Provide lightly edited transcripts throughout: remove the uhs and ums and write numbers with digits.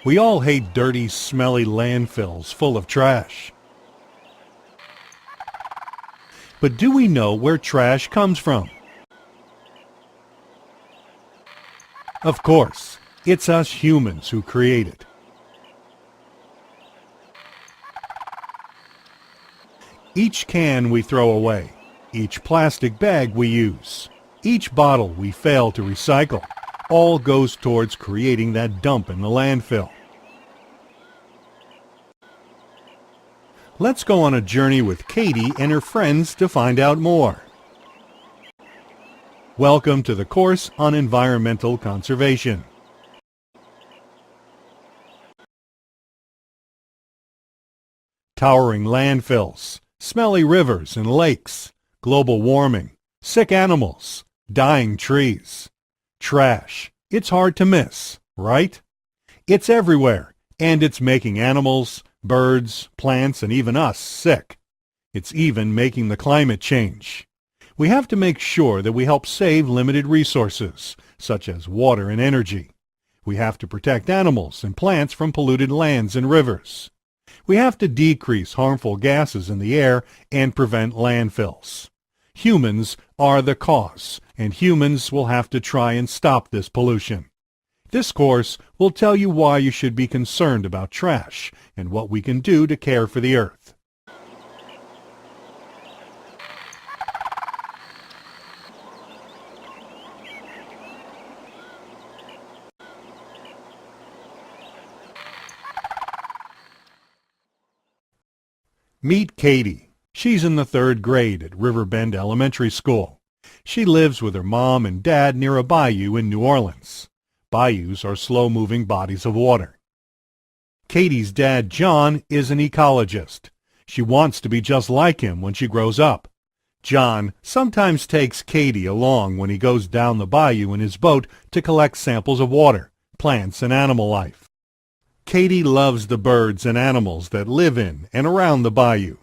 We all hate dirty, smelly landfills full of trash. But do we know where trash comes from? Of course, it's us humans who create it. Each can we throw away, each plastic bag we use, each bottle we fail to recycle, all goes towards creating that dump in the landfill. Let's go on a journey with Katie and her friends to find out more. Welcome to the course on environmental conservation. Towering landfills, smelly rivers and lakes, global warming, sick animals, dying trees. Trash. It's hard to miss, right? It's everywhere, and it's making animals, birds, plants, and even us sick. It's even making the climate change. We have to make sure that we help save limited resources, such as water and energy. We have to protect animals and plants from polluted lands and rivers. We have to decrease harmful gases in the air and prevent landfills. Humans are the cause, and humans will have to try and stop this pollution. This course will tell you why you should be concerned about trash and what we can do to care for the earth. Meet Katie. She's in the 3rd grade at Riverbend Elementary School. She lives with her mom and dad near a bayou in New Orleans. Bayous are slow-moving bodies of water. Katie's dad, John, is an ecologist. She wants to be just like him when she grows up. John sometimes takes Katie along when he goes down the bayou in his boat to collect samples of water, plants, and animal life. Katie loves the birds and animals that live in and around the bayou.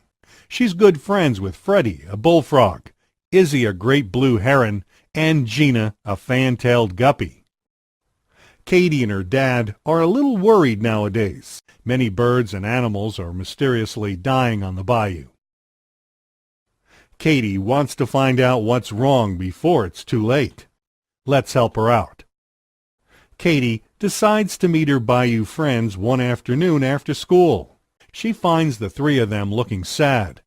She's good friends with Freddie, a bullfrog, Izzy, a great blue heron, and Gina, a fan-tailed guppy. Katie and her dad are a little worried nowadays. Many birds and animals are mysteriously dying on the bayou. Katie wants to find out what's wrong before it's too late. Let's help her out. Katie decides to meet her bayou friends one afternoon after school. She finds the 3 of them looking sad.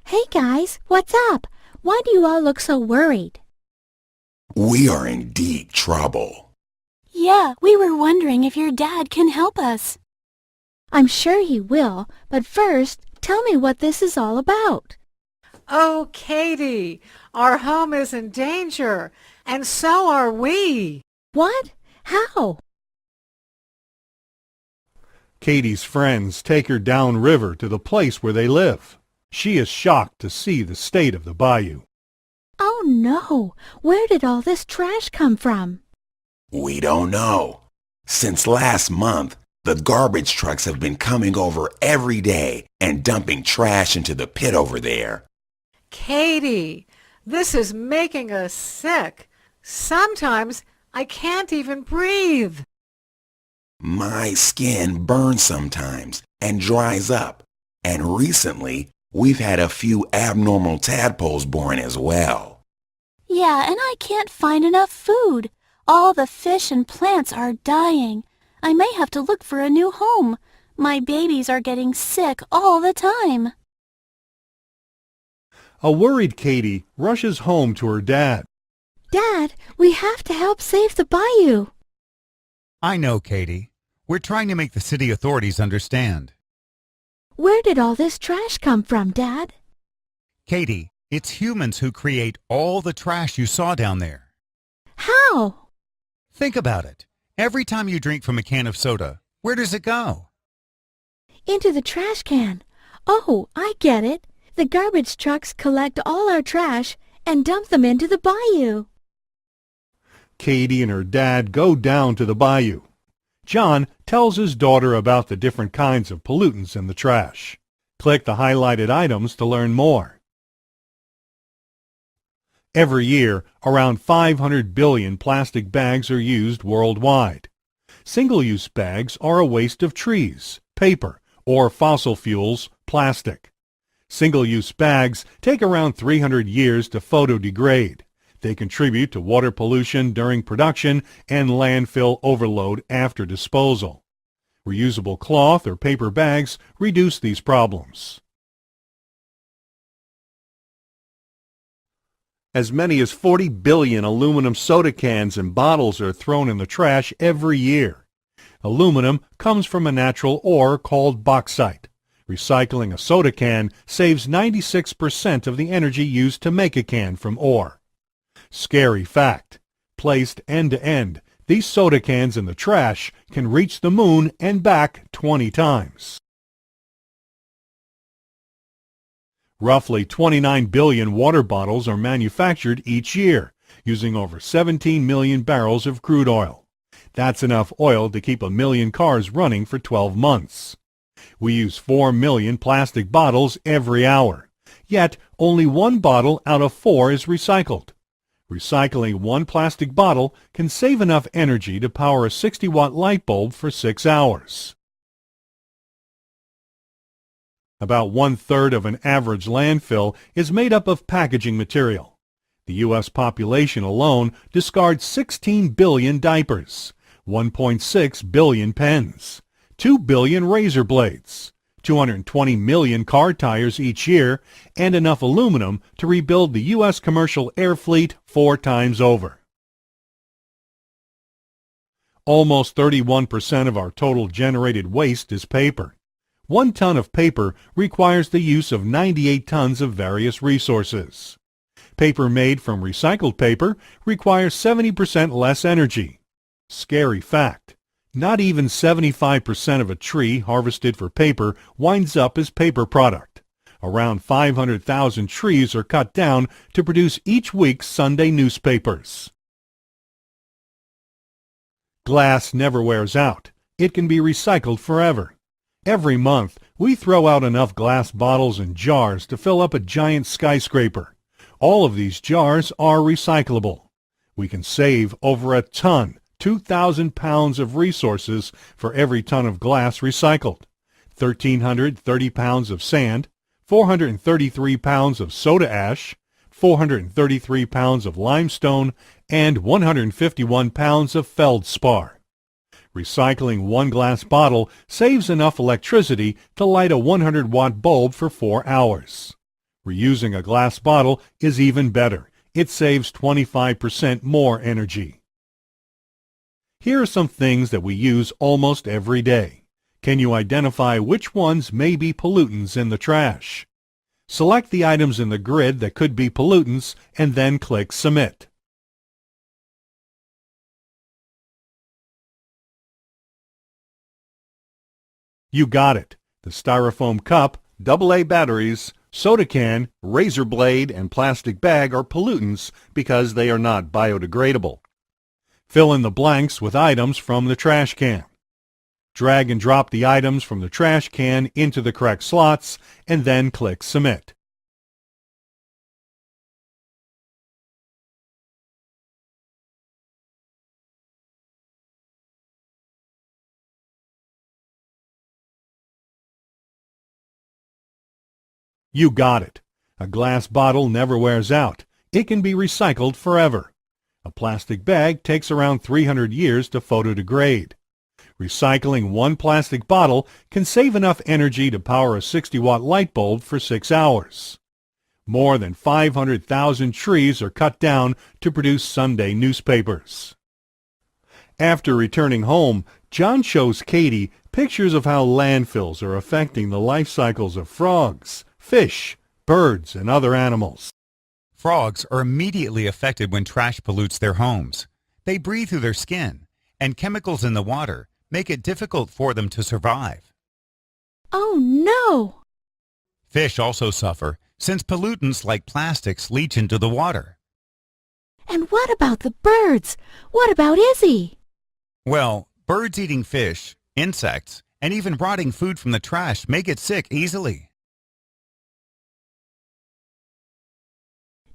Hey guys, what's up? Why do you all look so worried? We are in deep trouble. Yeah, we were wondering if your dad can help us. I'm sure he will, but first, tell me what this is all about. Oh, Katie, our home is in danger, and so are we. What? How? Katie's friends take her downriver to the place where they live. She is shocked to see the state of the bayou. Oh no! Where did all this trash come from? We don't know. Since last month, the garbage trucks have been coming over every day and dumping trash into the pit over there. Katie, this is making us sick. Sometimes I can't even breathe. My skin burns sometimes and dries up, and recently we've had a few abnormal tadpoles born as well. Yeah, and I can't find enough food. All the fish and plants are dying. I may have to look for a new home. My babies are getting sick all the time. A worried Katie rushes home to her dad. Dad, we have to help save the bayou. I know, Katie. We're trying to make the city authorities understand. Where did all this trash come from, Dad? Katie, it's humans who create all the trash you saw down there. How? Think about it. Every time you drink from a can of soda, where does it go? Into the trash can. Oh, I get it. The garbage trucks collect all our trash and dump them into the bayou. Katie and her dad go down to the bayou. John tells his daughter about the different kinds of pollutants in the trash. Click the highlighted items to learn more. Every year, around 500 billion plastic bags are used worldwide. Single-use bags are a waste of trees, paper, or fossil fuels, plastic. Single-use bags take around 300 years to photodegrade. They contribute to water pollution during production and landfill overload after disposal. Reusable cloth or paper bags reduce these problems. As many as 40 billion aluminum soda cans and bottles are thrown in the trash every year. Aluminum comes from a natural ore called bauxite. Recycling a soda can saves 96% of the energy used to make a can from ore. Scary fact. Placed end to end, these soda cans in the trash can reach the moon and back 20 times. Roughly 29 billion water bottles are manufactured each year, using over 17 million barrels of crude oil. That's enough oil to keep 1 million cars running for 12 months. We use 4 million plastic bottles every hour, yet only 1 bottle out of 4 is recycled. Recycling 1 plastic bottle can save enough energy to power a 60-watt light bulb for 6 hours. About 1/3 of an average landfill is made up of packaging material. The U.S. population alone discards 16 billion diapers, 1.6 billion pens, 2 billion razor blades, 220 million car tires each year, and enough aluminum to rebuild the U.S. commercial air fleet 4 times over. Almost 31% of our total generated waste is paper. 1 ton of paper requires the use of 98 tons of various resources. Paper made from recycled paper requires 70% less energy. Scary fact. Not even 75% of a tree harvested for paper winds up as paper product. Around 500,000 trees are cut down to produce each week's Sunday newspapers. Glass never wears out. It can be recycled forever. Every month, we throw out enough glass bottles and jars to fill up a giant skyscraper. All of these jars are recyclable. We can save over a ton, 2,000 pounds of resources for every ton of glass recycled, 1,330 pounds of sand, 433 pounds of soda ash, 433 pounds of limestone, and 151 pounds of feldspar. Recycling 1 glass bottle saves enough electricity to light a 100-watt bulb for 4 hours. Reusing a glass bottle is even better. It saves 25% more energy. Here are some things that we use almost every day. Can you identify which ones may be pollutants in the trash? Select the items in the grid that could be pollutants and then click Submit. You got it. The styrofoam cup, AA batteries, soda can, razor blade, and plastic bag are pollutants because they are not biodegradable. Fill in the blanks with items from the trash can. Drag and drop the items from the trash can into the correct slots and then click Submit. You got it. A glass bottle never wears out. It can be recycled forever. A plastic bag takes around 300 years to photodegrade. Recycling 1 plastic bottle can save enough energy to power a 60-watt light bulb for 6 hours. More than 500,000 trees are cut down to produce Sunday newspapers. After returning home, John shows Katie pictures of how landfills are affecting the life cycles of frogs, fish, birds, and other animals. Frogs are immediately affected when trash pollutes their homes. They breathe through their skin, and chemicals in the water make it difficult for them to survive. Oh no! Fish also suffer since pollutants like plastics leach into the water. And what about the birds? What about Izzy? Well, birds eating fish, insects, and even rotting food from the trash may get sick easily.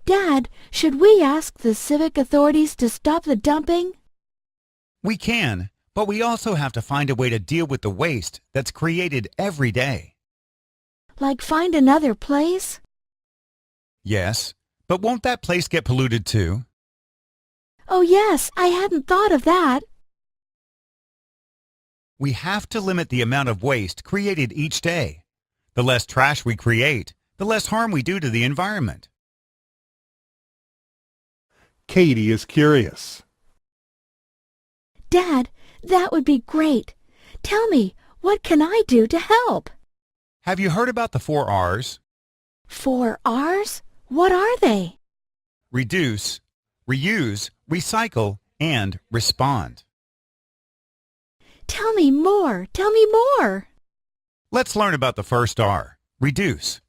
Dad, should we ask the civic authorities to stop the dumping? We can, but we also have to find a way to deal with the waste that's created every day. Like find another place? Yes, but won't that place get polluted too? Oh yes, I hadn't thought of that. We have to limit the amount of waste created each day. The less trash we create, the less harm we do to the environment. Katie is curious. Dad, that would be great. Tell me, what can I do to help? Have you heard about the 4 R's? 4 R's? What are they? Reduce, reuse, recycle, and respond. Tell me more. Tell me more. Let's learn about the first R, reduce.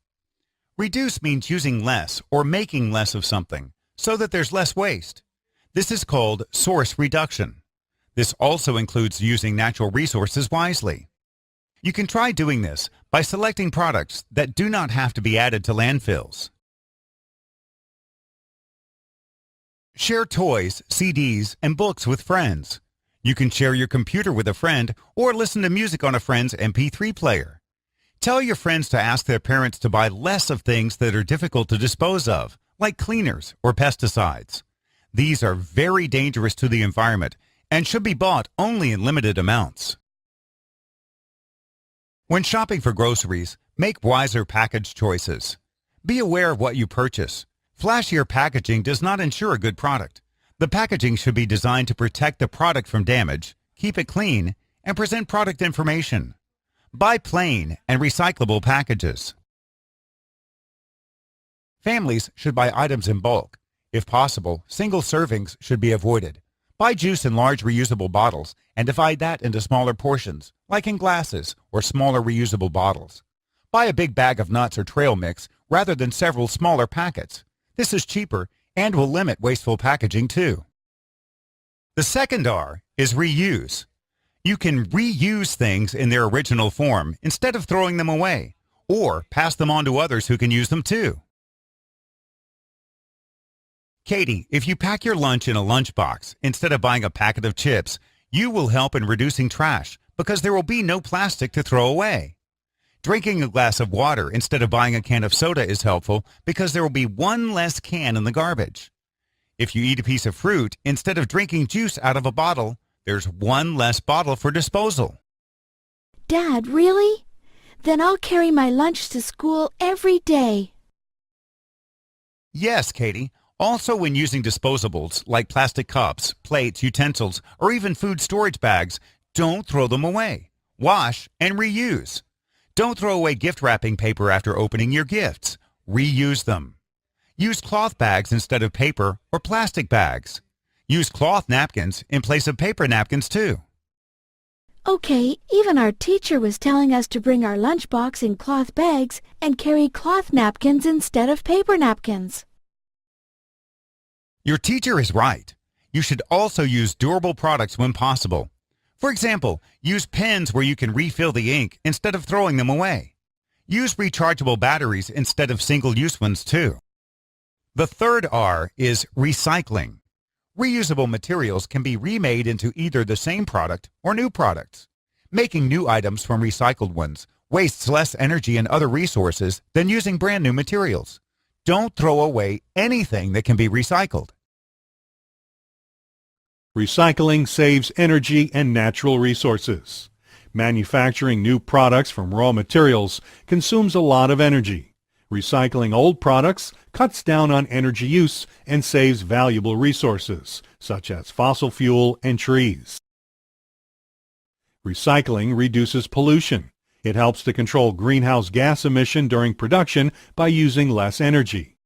Reduce means using less or making less of something so that there's less waste. This is called source reduction. This also includes using natural resources wisely. You can try doing this by selecting products that do not have to be added to landfills. Share toys, CDs, and books with friends. You can share your computer with a friend or listen to music on a friend's MP3 player. Tell your friends to ask their parents to buy less of things that are difficult to dispose of, like cleaners or pesticides. These are very dangerous to the environment and should be bought only in limited amounts. When shopping for groceries, make wiser package choices. Be aware of what you purchase. Flashier packaging does not ensure a good product. The packaging should be designed to protect the product from damage, keep it clean, and present product information. Buy plain and recyclable packages. Families should buy items in bulk. If possible, single servings should be avoided. Buy juice in large reusable bottles and divide that into smaller portions, like in glasses or smaller reusable bottles. Buy a big bag of nuts or trail mix rather than several smaller packets. This is cheaper and will limit wasteful packaging too. The second R is reuse. You can reuse things in their original form instead of throwing them away, or pass them on to others who can use them too. Katie, if you pack your lunch in a lunchbox instead of buying a packet of chips, you will help in reducing trash because there will be no plastic to throw away. Drinking a glass of water instead of buying a can of soda is helpful because there will be one less can in the garbage. If you eat a piece of fruit instead of drinking juice out of a bottle, there's one less bottle for disposal. Dad, really? Then I'll carry my lunch to school every day. Yes, Katie. Also, when using disposables like plastic cups, plates, utensils, or even food storage bags, don't throw them away. Wash and reuse. Don't throw away gift wrapping paper after opening your gifts. Reuse them. Use cloth bags instead of paper or plastic bags. Use cloth napkins in place of paper napkins too. Okay, even our teacher was telling us to bring our lunchbox in cloth bags and carry cloth napkins instead of paper napkins. Your teacher is right. You should also use durable products when possible. For example, use pens where you can refill the ink instead of throwing them away. Use rechargeable batteries instead of single-use ones too. The third R is recycling. Reusable materials can be remade into either the same product or new products. Making new items from recycled ones wastes less energy and other resources than using brand new materials. Don't throw away anything that can be recycled. Recycling saves energy and natural resources. Manufacturing new products from raw materials consumes a lot of energy. Recycling old products cuts down on energy use and saves valuable resources, such as fossil fuel and trees. Recycling reduces pollution. It helps to control greenhouse gas emission during production by using less energy.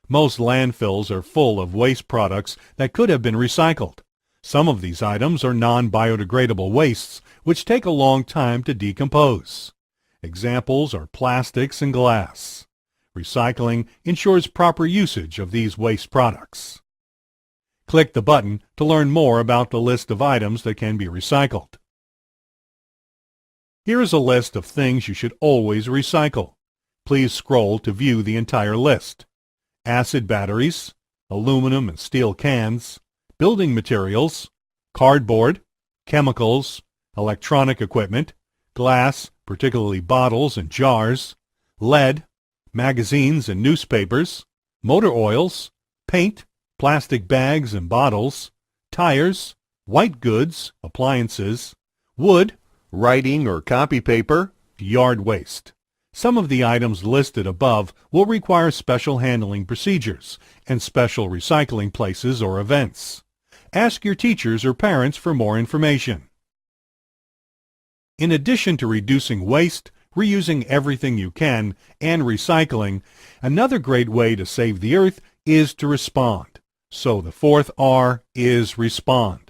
Most landfills are full of waste products that could have been recycled. Some of these items are non-biodegradable wastes, which take a long time to decompose. Examples are plastics and glass. Recycling ensures proper usage of these waste products. Click the button to learn more about the list of items that can be recycled. Here is a list of things you should always recycle: Please scroll to view the entire list. Acid batteries, aluminum and steel cans, building materials, cardboard, chemicals, electronic equipment, glass, particularly bottles and jars, lead, magazines and newspapers, motor oils, paint, plastic bags and bottles, tires, white goods, appliances, wood, writing or copy paper, yard waste. Some of the items listed above will require special handling procedures and special recycling places or events. Ask your teachers or parents for more information. In addition to reducing waste, reusing everything you can, and recycling, another great way to save the earth is to respond. So the fourth R is respond.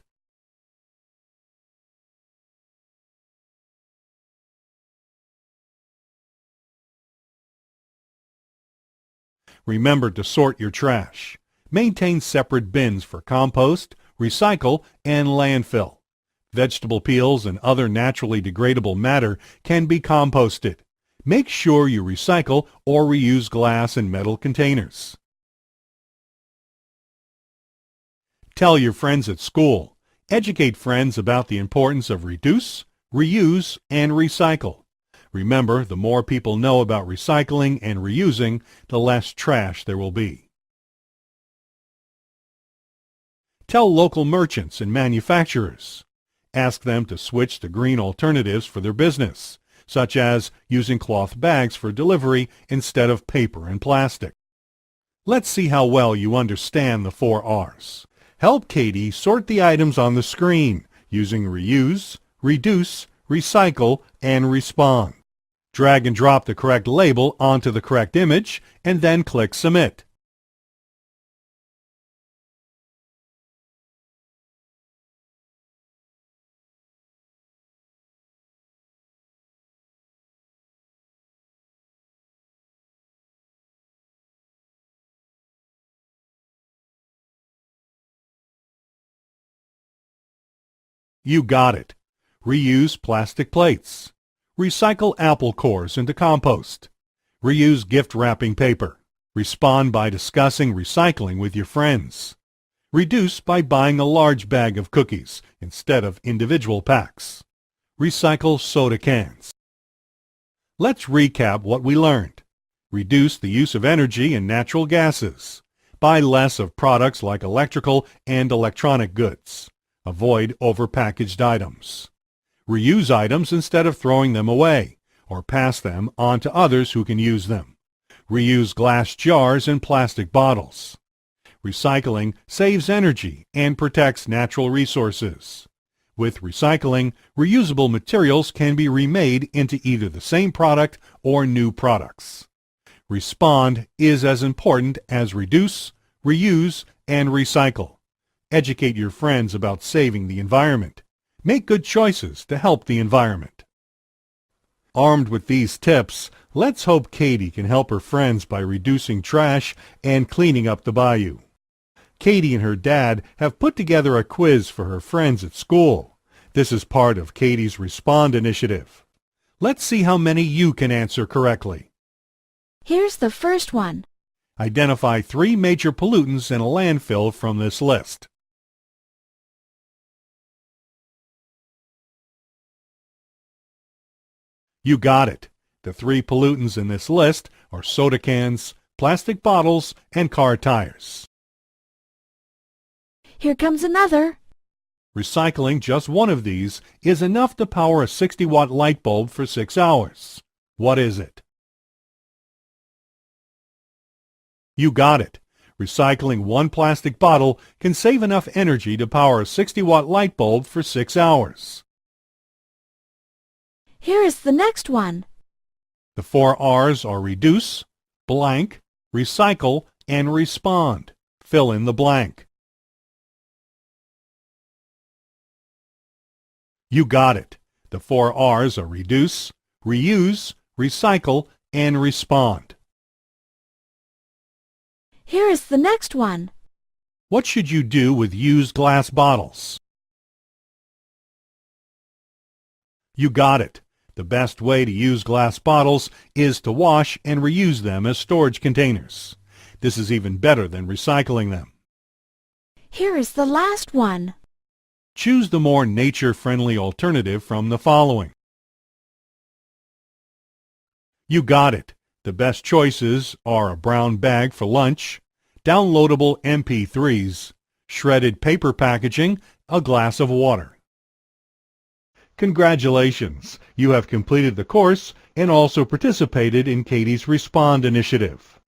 Remember to sort your trash. Maintain separate bins for compost, recycle, and landfill. Vegetable peels and other naturally degradable matter can be composted. Make sure you recycle or reuse glass and metal containers. Tell your friends at school. Educate friends about the importance of reduce, reuse, and recycle. Remember, the more people know about recycling and reusing, the less trash there will be. Tell local merchants and manufacturers. Ask them to switch to green alternatives for their business, such as using cloth bags for delivery instead of paper and plastic. Let's see how well you understand the 4 R's. Help Katie sort the items on the screen using reuse, reduce, recycle, and respond. Drag and drop the correct label onto the correct image and then click Submit. You got it. Reuse plastic plates. Recycle apple cores into compost. Reuse gift wrapping paper. Respond by discussing recycling with your friends. Reduce by buying a large bag of cookies instead of individual packs. Recycle soda cans. Let's recap what we learned. Reduce the use of energy and natural gases. Buy less of products like electrical and electronic goods. Avoid overpackaged items. Reuse items instead of throwing them away, or pass them on to others who can use them. Reuse glass jars and plastic bottles. Recycling saves energy and protects natural resources. With recycling, reusable materials can be remade into either the same product or new products. Respond is as important as reduce, reuse, and recycle. Educate your friends about saving the environment. Make good choices to help the environment. Armed with these tips, let's hope Katie can help her friends by reducing trash and cleaning up the bayou. Katie and her dad have put together a quiz for her friends at school. This is part of Katie's Respond initiative. Let's see how many you can answer correctly. Here's the first one. Identify 3 major pollutants in a landfill from this list. You got it. The 3 pollutants in this list are soda cans, plastic bottles, and car tires. Here comes another. Recycling just one of these is enough to power a 60-watt light bulb for 6 hours. What is it? You got it. Recycling 1 plastic bottle can save enough energy to power a 60-watt light bulb for 6 hours. Here is the next one. The 4 R's are reduce, blank, recycle, and respond. Fill in the blank. You got it. The 4 R's are reduce, reuse, recycle, and respond. Here is the next one. What should you do with used glass bottles? You got it. The best way to use glass bottles is to wash and reuse them as storage containers. This is even better than recycling them. Here is the last one. Choose the more nature-friendly alternative from the following. You got it. The best choices are a brown bag for lunch, downloadable MP3s, shredded paper packaging, a glass of water. Congratulations! You have completed the course and also participated in Katie's Respond initiative.